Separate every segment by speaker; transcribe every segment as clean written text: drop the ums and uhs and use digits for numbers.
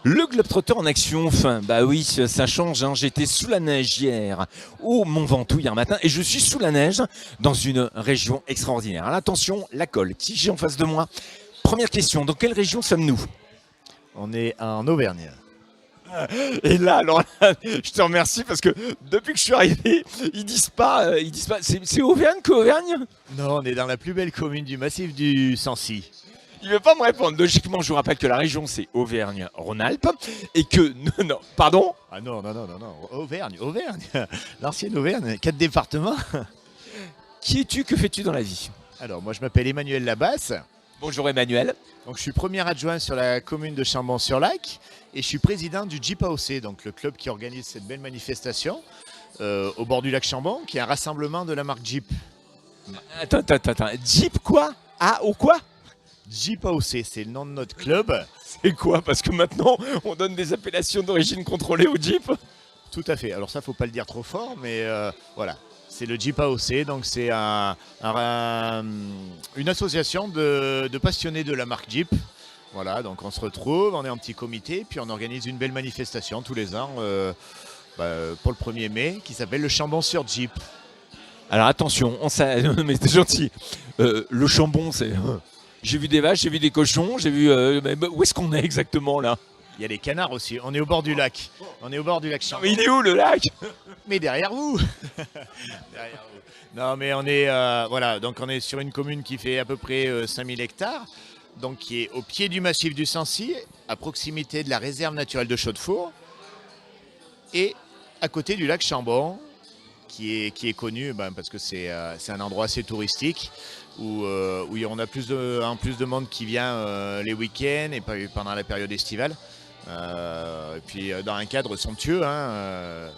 Speaker 1: Le Globetrotter en action, enfin, bah oui, ça change, hein. J'étais sous la neige hier au Mont Ventoux hier matin et je suis sous la neige dans une région extraordinaire. Alors, attention, la colle, qui j'ai en face de moi? Première question, dans quelle région sommes-nous?
Speaker 2: On est en Auvergne.
Speaker 1: Et là, alors là, je te remercie parce que depuis que je suis arrivé, ils disent pas, c'est Auvergne qu'Auvergne?
Speaker 2: Non, on est dans la plus belle commune du massif du Sancy.
Speaker 1: Il ne veut pas me répondre. Logiquement, je vous rappelle que la région c'est Auvergne-Rhône-Alpes et que, non, pardon?
Speaker 2: Ah non, non, non, non, non. Auvergne, Auvergne. L'ancienne Auvergne, 4 départements.
Speaker 1: Qui es-tu? Que fais-tu dans la vie?
Speaker 2: Alors, moi, je m'appelle Emmanuel Labasse.
Speaker 1: Bonjour Emmanuel.
Speaker 2: Donc, je suis premier adjoint sur la commune de Chambon-sur-Lac et je suis président du Jeep AOC, donc le club qui organise cette belle manifestation au bord du lac Chambon, qui est un rassemblement de la marque Jeep.
Speaker 1: Attends. Jeep quoi? Ah, ou quoi?
Speaker 2: Jeep AOC, c'est le nom de notre club.
Speaker 1: C'est quoi? Parce que maintenant, on donne des appellations d'origine contrôlée au Jeep.
Speaker 2: Tout à fait. Alors ça, faut pas le dire trop fort, mais voilà. C'est le Jeep AOC, donc c'est une association de passionnés de la marque Jeep. Voilà, donc on se retrouve, on est en petit comité, puis on organise une belle manifestation tous les ans pour le 1er mai qui s'appelle le Chambon sur Jeep.
Speaker 1: Alors attention, mais c'est gentil. Le Chambon, c'est... J'ai vu des vaches, j'ai vu des cochons, j'ai vu... mais où est-ce qu'on est exactement là?
Speaker 2: Il y a les canards aussi, on est au bord du lac. On est au bord du lac Chambon.
Speaker 1: Mais il est où le lac?
Speaker 2: Mais derrière vous. Derrière vous. Non, mais on est voilà, donc on est sur une commune qui fait à peu près 5000 hectares, donc qui est au pied du massif du Sancy, à proximité de la réserve naturelle de Chaudefour, et à côté du lac Chambon, qui est connu parce que c'est un endroit assez touristique où on a plus de monde qui vient les week-ends et pendant la période estivale. Et puis dans un cadre somptueux, hein,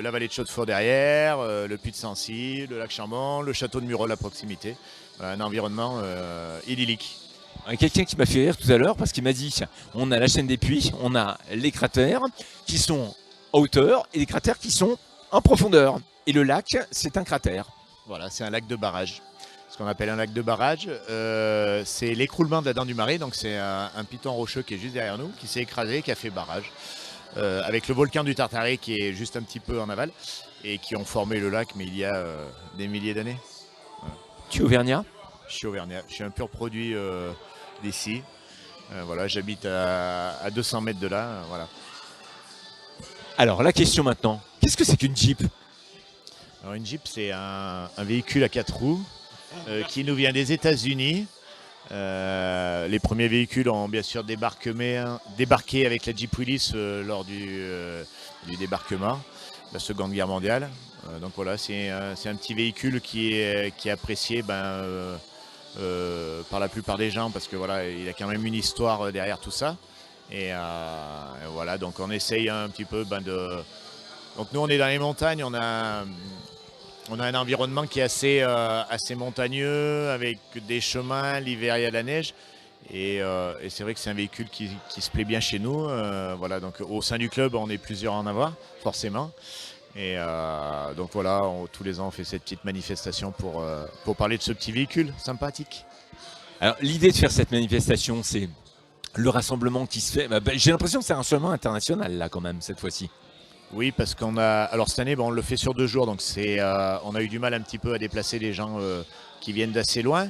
Speaker 2: la vallée de Chaudefour derrière, le puy de Sancy, le lac Chambon, le château de Murol à proximité. Voilà, un environnement idyllique.
Speaker 1: Quelqu'un qui m'a fait rire tout à l'heure parce qu'il m'a dit on a la chaîne des puits, on a les cratères qui sont en hauteur et les cratères qui sont en profondeur. Et le lac, c'est un cratère.
Speaker 2: Voilà, c'est un lac de barrage. Ce qu'on appelle un lac de barrage, c'est l'écroulement de la dent du Marais, donc c'est un piton rocheux qui est juste derrière nous, qui s'est écrasé, qui a fait barrage, avec le volcan du Tartaret qui est juste un petit peu en aval, et qui ont formé le lac, mais il y a des milliers d'années. Voilà.
Speaker 1: Tu es auvergnat?
Speaker 2: Je suis auvergnat, je suis un pur produit d'ici. Voilà, j'habite à 200 mètres de là, voilà.
Speaker 1: Alors la question maintenant, qu'est-ce que c'est qu'une Jeep?
Speaker 2: Alors une Jeep, c'est un véhicule à 4 roues qui nous vient des États-Unis. Les premiers véhicules ont bien sûr débarqué avec la Jeep Willys lors du débarquement de la Seconde Guerre mondiale. Donc voilà, c'est un petit véhicule qui est apprécié par la plupart des gens parce que voilà, il a quand même une histoire derrière tout ça. Et voilà, donc on essaye un petit peu Donc nous on est dans les montagnes, on a un environnement qui est assez montagneux, avec des chemins, l'hiver il y a de la neige. Et c'est vrai que c'est un véhicule qui se plaît bien chez nous. Voilà, donc au sein du club, on est plusieurs à en avoir, forcément. Et donc voilà, tous les ans, on fait cette petite manifestation pour parler de ce petit véhicule sympathique.
Speaker 1: Alors l'idée de faire cette manifestation, c'est le rassemblement qui se fait. J'ai l'impression que c'est un rassemblement international là quand même cette fois-ci.
Speaker 2: Oui, parce alors cette année, on le fait sur 2 jours, donc on a eu du mal un petit peu à déplacer les gens qui viennent d'assez loin.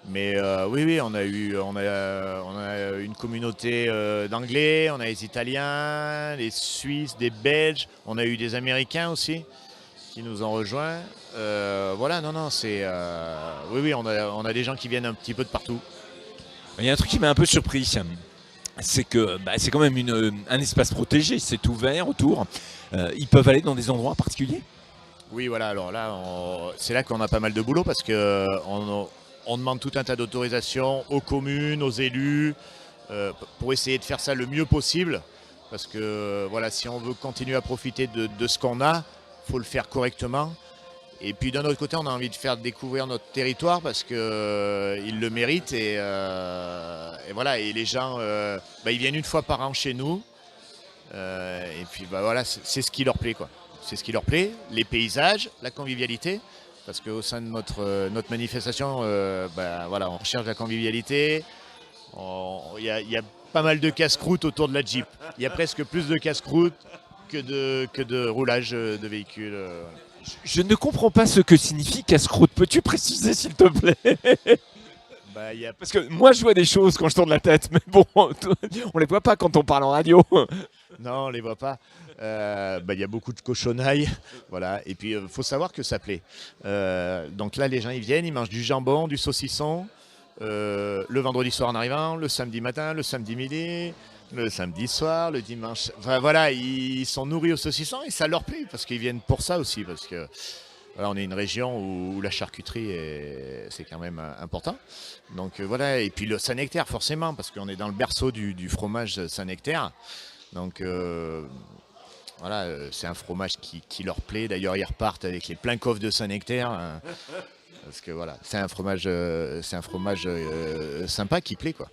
Speaker 2: Mais oui, on a une communauté d'Anglais, on a les Italiens, les Suisses, des Belges, on a eu des Américains aussi qui nous ont rejoints. Voilà, non, oui, on a des gens qui viennent un petit peu de partout.
Speaker 1: Il y a un truc qui m'a un peu surpris, c'est que c'est quand même un espace protégé, c'est ouvert autour. Ils peuvent aller dans des endroits particuliers?
Speaker 2: Oui, voilà, alors là, c'est là qu'on a pas mal de boulot parce qu'on demande tout un tas d'autorisations aux communes, aux élus, pour essayer de faire ça le mieux possible. Parce que voilà, si on veut continuer à profiter de ce qu'on a, il faut le faire correctement. Et puis d'un autre côté, on a envie de faire découvrir notre territoire parce qu'il le mérite. Et voilà, et les gens, ils viennent une fois par an chez nous. Et puis voilà, c'est ce qui leur plaît, quoi. C'est ce qui leur plaît, les paysages, la convivialité. Parce qu'au sein de notre manifestation, voilà, on recherche la convivialité. Il y a pas mal de casse-croûte autour de la Jeep. Il y a presque plus de casse-croûte que de roulage de véhicules.
Speaker 1: Je ne comprends pas ce que signifie casse-croûte. Peux-tu préciser, s'il te plaît?
Speaker 2: Bah,
Speaker 1: Parce que moi, je vois des choses quand je tourne la tête, mais bon, on les voit pas quand on parle en radio.
Speaker 2: Non, on les voit pas. Il y a beaucoup de cochonailles, voilà. Et puis, faut savoir que ça plaît. Donc là, les gens, ils viennent, ils mangent du jambon, du saucisson, le vendredi soir en arrivant, le samedi matin, le samedi midi, le samedi soir, le dimanche. Enfin, voilà, ils sont nourris au saucisson et ça leur plaît parce qu'ils viennent pour ça aussi. Parce que voilà, on est une région où la charcuterie, c'est quand même important. Donc voilà, et puis le Saint-Nectaire, forcément, parce qu'on est dans le berceau du fromage Saint-Nectaire. Donc voilà, c'est un fromage qui leur plaît. D'ailleurs, ils repartent avec les pleins coffres de Saint-Nectaire. Parce que voilà, c'est un fromage sympa qui plaît, quoi.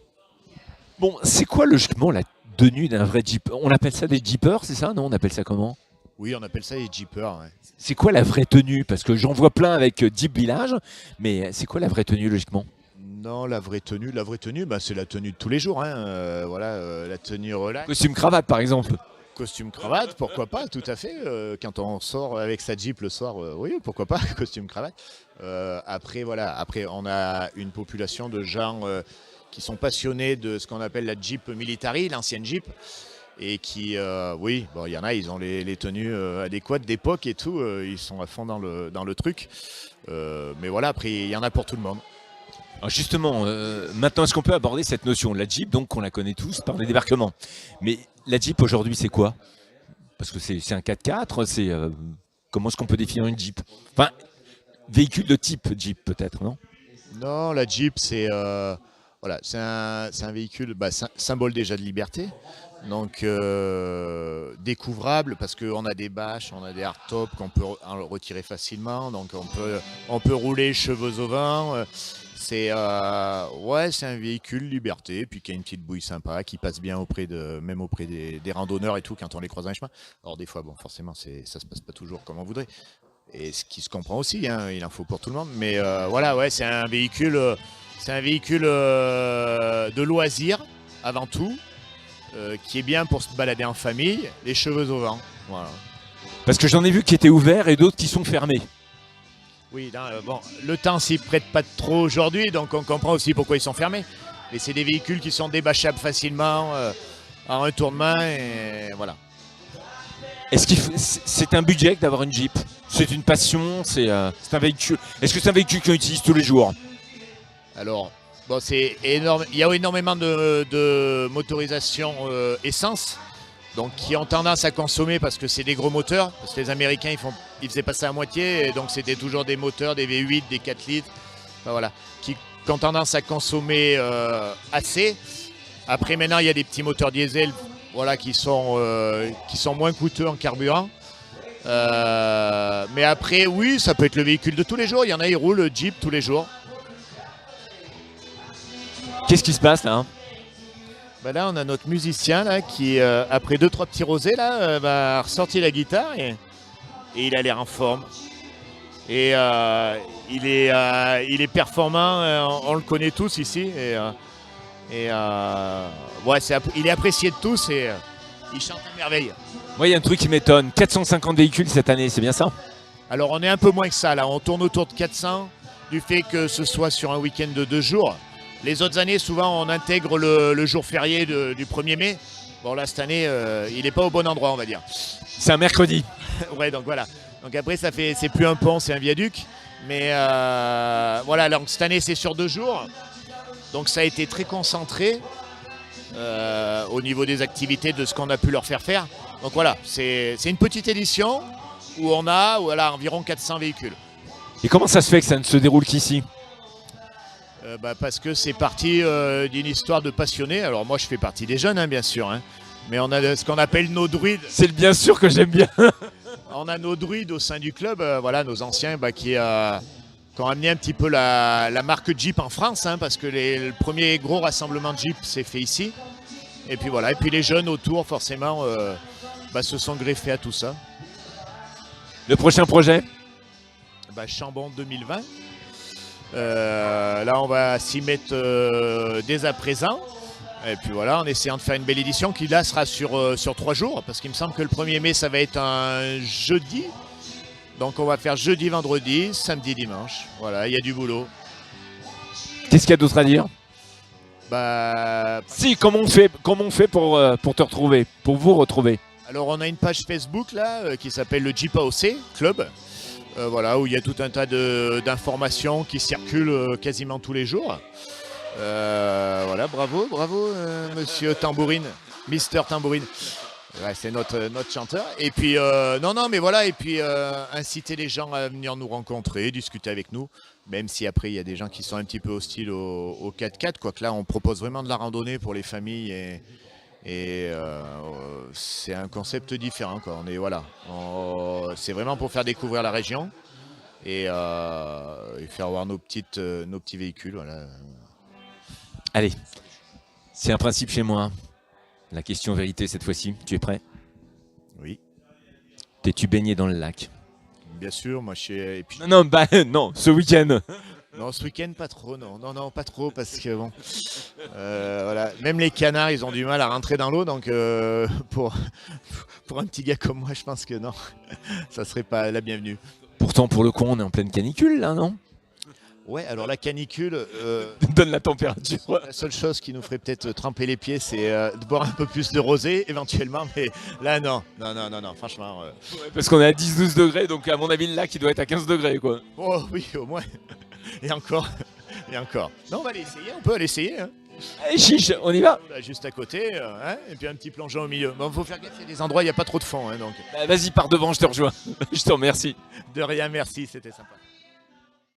Speaker 1: Bon, c'est quoi logiquement la tenue d'un vrai Jeep? On appelle ça des Jeepers, c'est ça? Non, on appelle ça comment?
Speaker 2: Oui, on appelle ça les Jeepers. Ouais.
Speaker 1: C'est quoi la vraie tenue? Parce que j'en vois plein avec Jeep Village, mais c'est quoi la vraie tenue logiquement?
Speaker 2: Non, la vraie tenue, c'est la tenue de tous les jours. Hein. La tenue relax.
Speaker 1: Costume cravate par exemple.
Speaker 2: Costume cravate, pourquoi pas, tout à fait. Quand on sort avec sa Jeep le soir, oui, pourquoi pas, costume cravate. Après, on a une population de gens qui sont passionnés de ce qu'on appelle la Jeep Military, l'ancienne Jeep. Et qui, il y en a, ils ont les tenues adéquates d'époque et tout, ils sont à fond dans le truc. Mais voilà, après, il y en a pour tout le monde.
Speaker 1: Alors justement, maintenant, est-ce qu'on peut aborder cette notion? La Jeep, donc, on la connaît tous par les débarquements. Mais la Jeep, aujourd'hui, c'est quoi? Parce que c'est un 4x4, comment est-ce qu'on peut définir une Jeep? Enfin, véhicule de type Jeep, peut-être, non?
Speaker 2: Non, la Jeep, c'est un véhicule, symbole déjà de liberté. Donc découvrable parce qu'on a des bâches, on a des hardtops qu'on peut retirer facilement. Donc on peut rouler cheveux au vent. C'est un véhicule liberté, puis qui a une petite bouille sympa, qui passe bien même auprès des randonneurs et tout quand on les croise dans les chemins. Alors des fois, bon, forcément, ça se passe pas toujours comme on voudrait. Et ce qui se comprend aussi, hein, il en faut pour tout le monde. Mais c'est un véhicule, de loisir avant tout, qui est bien pour se balader en famille, les cheveux au vent. Voilà.
Speaker 1: Parce que j'en ai vu qui étaient ouverts et d'autres qui sont fermés.
Speaker 2: Oui, le temps s'y prête pas trop aujourd'hui, donc on comprend aussi pourquoi ils sont fermés. Mais c'est des véhicules qui sont débâchables facilement, en un tour de main, et voilà.
Speaker 1: C'est un budget d'avoir une Jeep? C'est une passion? C'est un véhicule? Est-ce que c'est un véhicule qu'on utilise tous les jours?
Speaker 2: Alors, c'est énorme. Il y a énormément de motorisation essence, donc qui ont tendance à consommer parce que c'est des gros moteurs. Parce que les Américains, ils faisaient passer à moitié, et donc c'était toujours des moteurs, des V8, des 4 litres, qui ont tendance à consommer assez. Après, maintenant, il y a des petits moteurs diesel, qui sont moins coûteux en carburant. Mais après, oui, ça peut être le véhicule de tous les jours. Il y en a, ils roulent le Jeep tous les jours.
Speaker 1: Qu'est-ce qui se passe là?
Speaker 2: Là, on a notre musicien là, qui, après 2-3 petits rosés, a ressorti la guitare et il a l'air en forme. Et il est performant, on le connaît tous ici. Il est apprécié de tous et il chante à merveille.
Speaker 1: Moi, il y a un truc qui m'étonne. 450 véhicules cette année, c'est bien ça?
Speaker 2: Alors, on est un peu moins que ça. Là, on tourne autour de 400 du fait que ce soit sur un week-end de 2 jours. Les autres années, souvent, on intègre le jour férié du 1er mai. Bon, là, cette année, il n'est pas au bon endroit, on va dire.
Speaker 1: C'est un mercredi.
Speaker 2: Ouais, donc voilà. Donc après, c'est plus un pont, c'est un viaduc. Mais donc cette année, c'est sur 2 jours. Donc ça a été très concentré au niveau des activités, de ce qu'on a pu leur faire faire. Donc voilà, c'est une petite édition où on a environ 400 véhicules.
Speaker 1: Et comment ça se fait que ça ne se déroule qu'ici?
Speaker 2: Parce que c'est parti d'une histoire de passionnés. Alors moi je fais partie des jeunes, hein, bien sûr, hein. Mais on a ce qu'on appelle nos druides.
Speaker 1: C'est le bien sûr que j'aime bien.
Speaker 2: On a nos druides au sein du club, nos anciens qui ont amené un petit peu la marque Jeep en France, hein, parce que le premier gros rassemblement de Jeep s'est fait ici. Et puis voilà, et puis les jeunes autour forcément se sont greffés à tout ça.
Speaker 1: Le prochain projet?
Speaker 2: Chambon 2020. Là, on va s'y mettre dès à présent. Et puis voilà, en essayant de faire une belle édition qui là sera sur 3 jours, parce qu'il me semble que le 1er mai ça va être un jeudi. Donc on va faire jeudi, vendredi, samedi, dimanche. Voilà, il y a du boulot.
Speaker 1: Qu'est-ce qu'il y a d'autre à dire?
Speaker 2: Bah,
Speaker 1: Si, comment on fait pour te retrouver, pour vous retrouver?
Speaker 2: alors on a une page Facebook là qui s'appelle le Jeep AOC Club. Voilà, où il y a tout un tas d'informations qui circulent quasiment tous les jours. Voilà, bravo, monsieur Tambourine, Mister Tambourine. Ouais, c'est notre chanteur. Et puis, non, mais voilà, et puis inciter les gens à venir nous rencontrer, discuter avec nous, même si après il y a des gens qui sont un petit peu hostiles au 4x4, quoique là on propose vraiment de la randonnée pour les familles et c'est un concept différent, quoi. C'est vraiment pour faire découvrir la région et faire voir nos petits véhicules. Voilà.
Speaker 1: Allez, c'est un principe chez moi. La question vérité cette fois-ci, tu es prêt?
Speaker 2: Oui,
Speaker 1: T'es-tu baigné dans le lac?
Speaker 2: bien sûr, moi je suis... Et puis,
Speaker 1: Non, ce week-end.
Speaker 2: non, ce week-end pas trop, non, pas trop, parce que bon, voilà, même les canards ils ont du mal à rentrer dans l'eau, donc pour un petit gars comme moi, je pense que non, ça serait pas la bienvenue.
Speaker 1: Pourtant, pour le coup, on est en pleine canicule, là, non?
Speaker 2: Ouais, alors la canicule,
Speaker 1: Donne la température.
Speaker 2: la seule chose qui nous ferait peut-être tremper les pieds, c'est de boire un peu plus de rosé, éventuellement, mais là, non, franchement.
Speaker 1: Parce qu'on est à 10-12 degrés, donc à mon avis, le lac, il doit être à 15 degrés, quoi.
Speaker 2: Oh oui, au moins, et encore. Non, on va l'essayer, on peut l'essayer, hein.
Speaker 1: Allez, chiche, on y va.
Speaker 2: Là, juste à côté, hein, et puis un petit plongeon au milieu. Bon, faut faire gaffe, il y a des endroits, il n'y a pas trop de fond, hein, donc.
Speaker 1: Vas-y, pars devant, je te rejoins. Je te remercie.
Speaker 2: De rien, merci, c'était sympa.